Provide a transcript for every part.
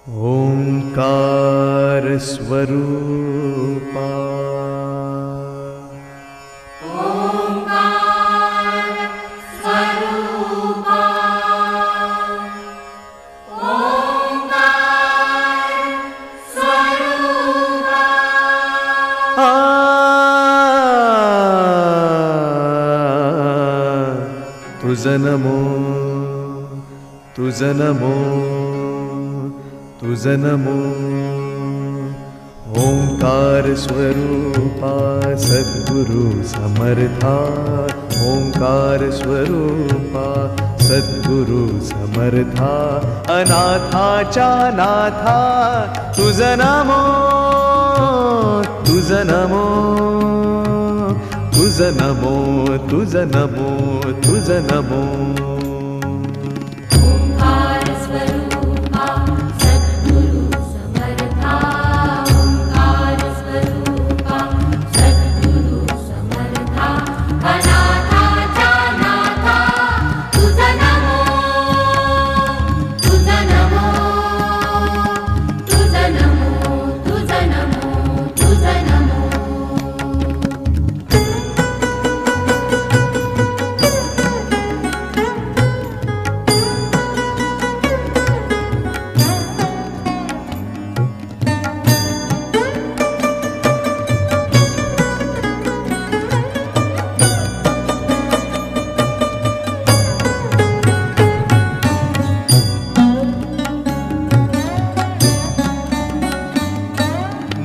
ओंकार स्वरूपा ओंकार स्वरूपा ओंकार स्वरूपा तुझं नमो तुझं नमो तुझं नमो ओंकार स्वरूपा सद्गुरु समर्था ओंकार स्वरूपा सद्गुरु समर्था अनाथाच्या नाथा तुझं नमो तुझं नमो तुझं नमो तुझं नमो तुझं नमो ओंकार स्वरूपा सद्गुरु समर्था ओंकार स्वरूपा सद्गुरु समर्था अनाथाच्या नाथा तुझं नमो तुझं नमो तुझं नमो तुझं नमो तुझं नमो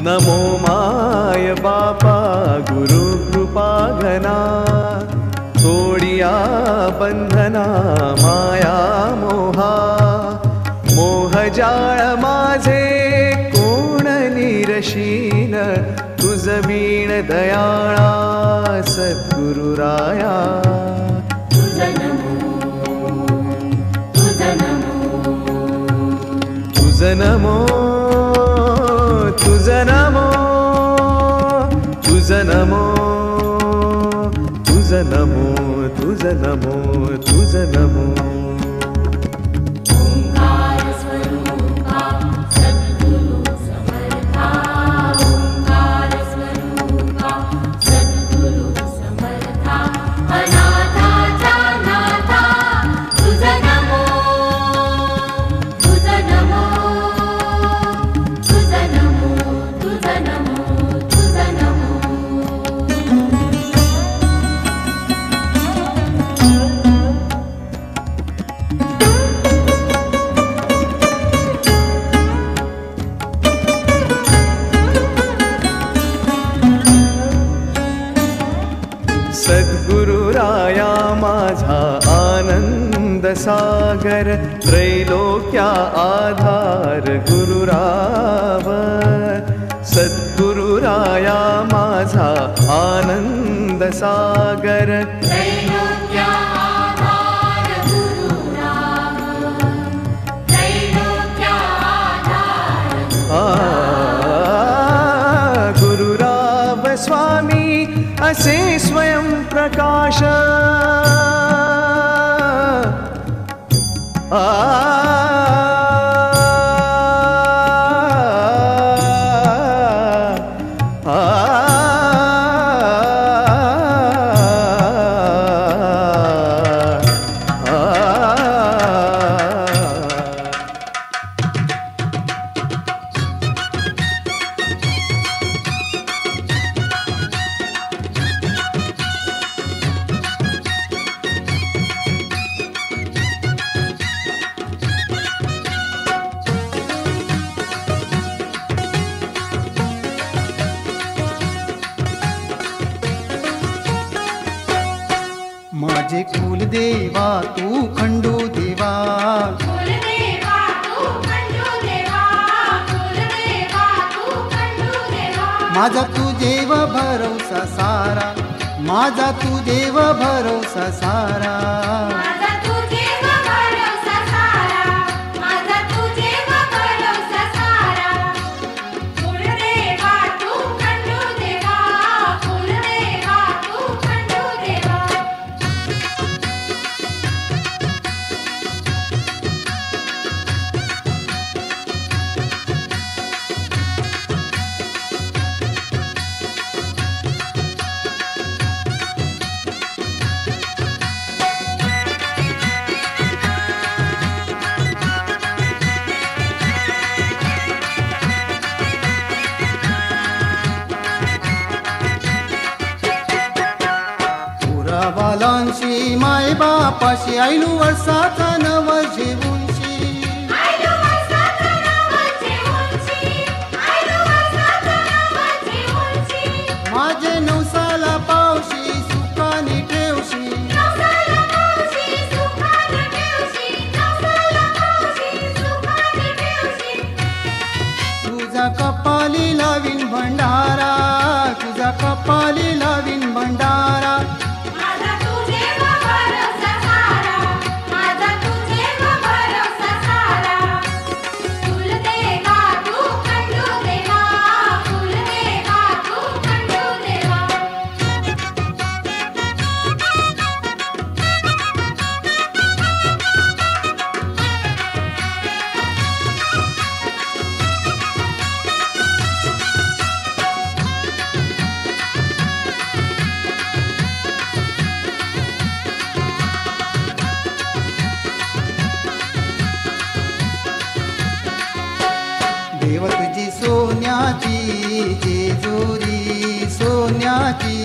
नमो माय बापा गुरु कृपा घना सोडिया बंधना माया मोहा मोहजाळ माझे कोण निरशीन तुझ वीण दयाळा सद्गुरुराया तुझं नमो तुझं नमो तुझं नमो तुझं नमो तुझं नमो तुझं नमो तुझं नमो तुझं नमो ओंकार स्वरूपा सद्गुरु समर्था ओंकार स्वरूपा सद्गुरु समर्था अनाथाच्या नाथा तुझं नमो तुझं नमो तुझं नमो तुझं नमो तुझं नमो सद्गुरुराया माझा आनंद सागर त्रैलोक्या आधार गुरुराव सद्गुरुराया माझा आनंद सागर त्रैलोक्या आधार गुरुराव त्रैलोक्या आधार गुरुराव स्वामी असे स्वयं प्रकाश माझे कुलदेवा तू खंडू देवा कुलदेवा तू खंडू देवा कुलदेवा तू खंडू देवा माझा तू देव भरोसा सारा माझा तू देव भरोसा सारा माझा तुझेव भरोसा सारा माझा तुझेव भरोसा सारा कुलदेवा तू खंडू देवा कुलदेवा तू खंडू देवा अंशी माय बापाशी आयलू वर्षाचा नव जेवूनशी आयलू वर्षाचा नव जेवूनशी आयलू वर्षाचा नव जेवूनशी माझे नवसाला पावशी सुखाने ठेवशी नवसाला पावशी सुखाने ठेवशी नवसाला पावशी सुखाने ठेवशी तुझा कपाली लावीन भंडारा तुझा कपाली लावीन भंडारा माझा तुझेवर भरोसा सारा माझा तुझेवर भरोसा सारा फुल देवा तू खंडू देवा फुल देवा तू खंडू देवा देव तुझी सोन्याची जेजुरी सोन्याची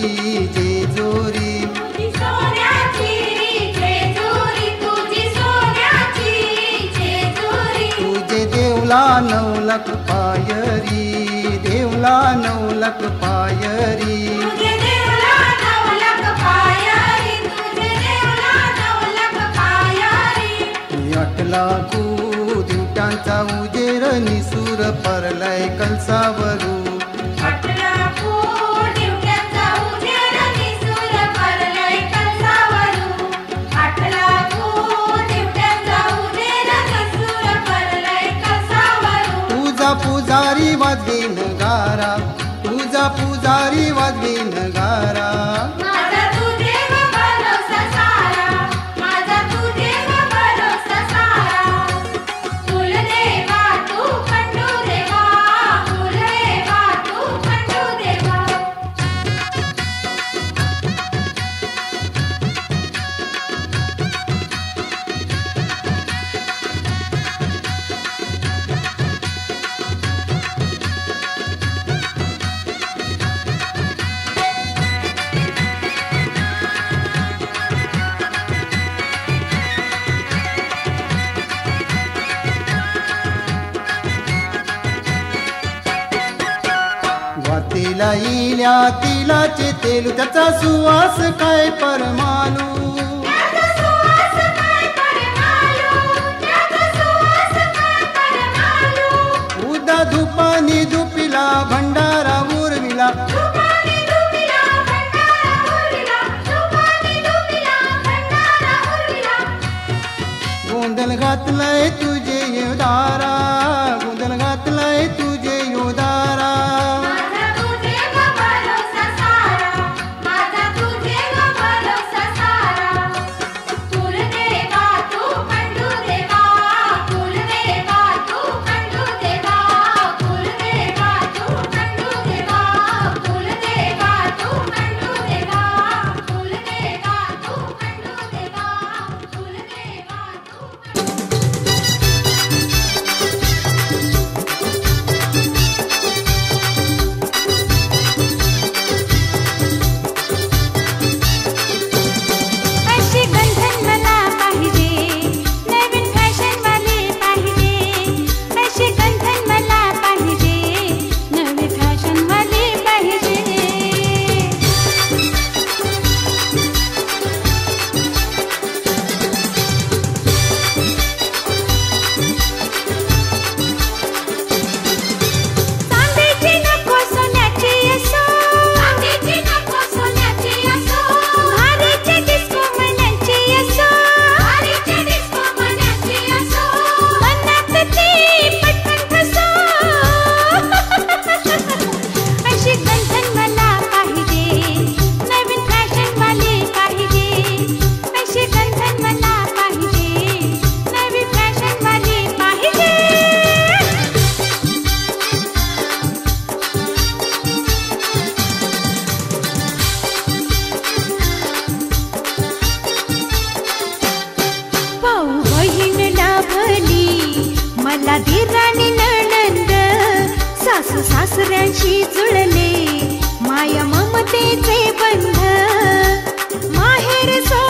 जेजुरी तुझी सोन्याची जेजुरी तुझी सोन्याची जेजुरी तुझे देवला 9 लाख पायरी देवला 9 लाख पायरी तुझे देवला 9 लाख पायरी तुझे देवला 9 लाख पायरी 8 लाख दिवटांचा उजेर निसूर परलाय कलसावरू 8 लाख दिवट्याचा उजेड निसूर परलय कलसावरू 8 लाख दिवट्याचा उजेड निसूर परलय कलसावरू तुझा पुजारी वाजवीन गारा तुझा पुजारी वाजवीन गारा माझा तुझेवर भरोसा सारा माझा तुझेवर भरोसा सारा फुल देवा तू खंडू देवा फुल देवा तू खंडू देवा वातीला इल्या तिलाचे तेल त्याचा सुवास काय परमालू त्याचा सुवास काय परमालू त्याचा सुवास काय परमालू उदा धुपानी धुपिला भंडारा उर्विला धुपानी धुपिला भंडारा उरविला धुपानी धुपिला भंडारा उरविला गोंधळ घातलाय तुझे योदारा गोंधळ घातलाय तुझे योदारा माझा तुझेवर भरोसा सारा माझा तुझेवर भरोसा सारा फुल देवा तू खंडू देवा फुल देवा तू खंडू देवा फुल देवा तू खंडू देवा फुल देवा तू खंडू देवा फुल देवा तू खंडू देवा फुल देवा तू अशी गंधन मला पाहिजे नवीन फॅशन वाली पाहिजे अशी गंधन मला पाहिजे नवीन फॅशन वाली पाहिजे चांदीची नको सोन्याची असो चांदीची नको सोन्याची असो भारीची डिस्को मनाची असो भारीची डिस्को मनाची असो मनात ती पटकन फसो अशी गंधन मला पाहिजे नवीन फॅशन वाली पाहिजे अशी गंधन मला पाहिजे नवीन फॅशन वाली पाहिजे भाऊ बहीण लाभली मला दिराणी नणंद सासू सासऱ्यांशी जुळले माया ममतेचे बंध माहेर सो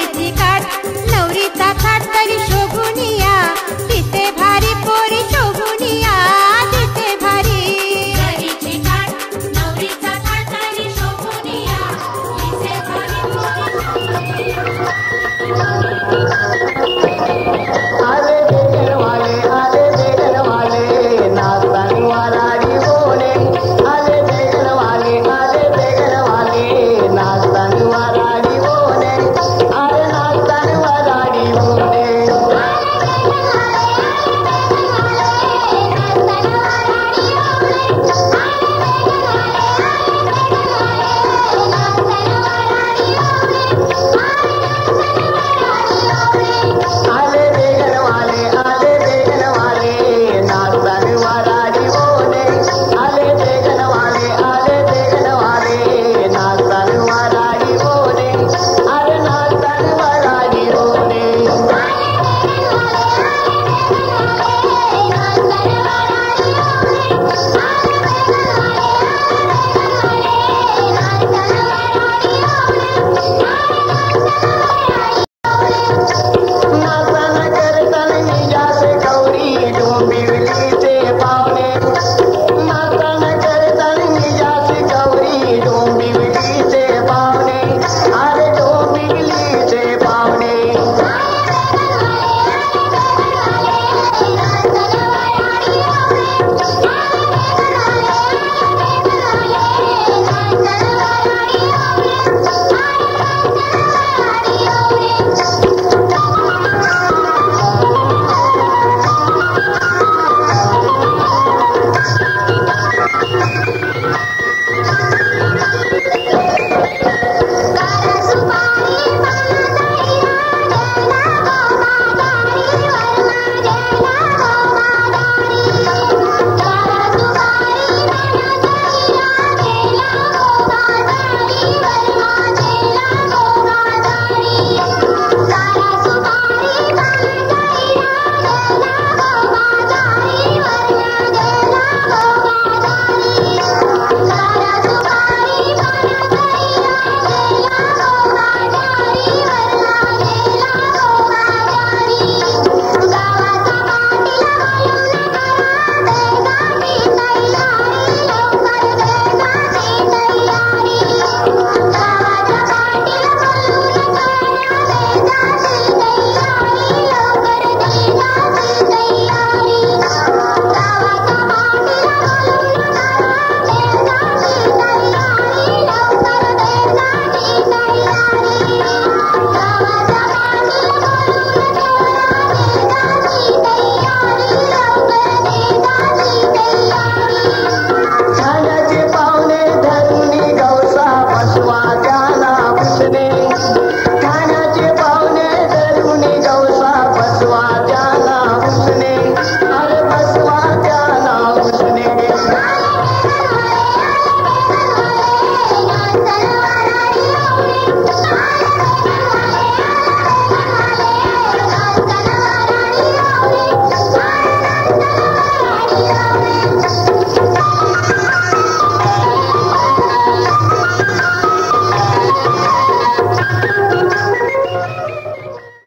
घरीची काठ नवरीचा थाट तरी शोभुनिया दिसे भारी पोरी शोभुनिया दिसे भारी घरीची काठ नवरीचा थाट तरी शोभुनिया दिसे भारी पोरी शोभुनिया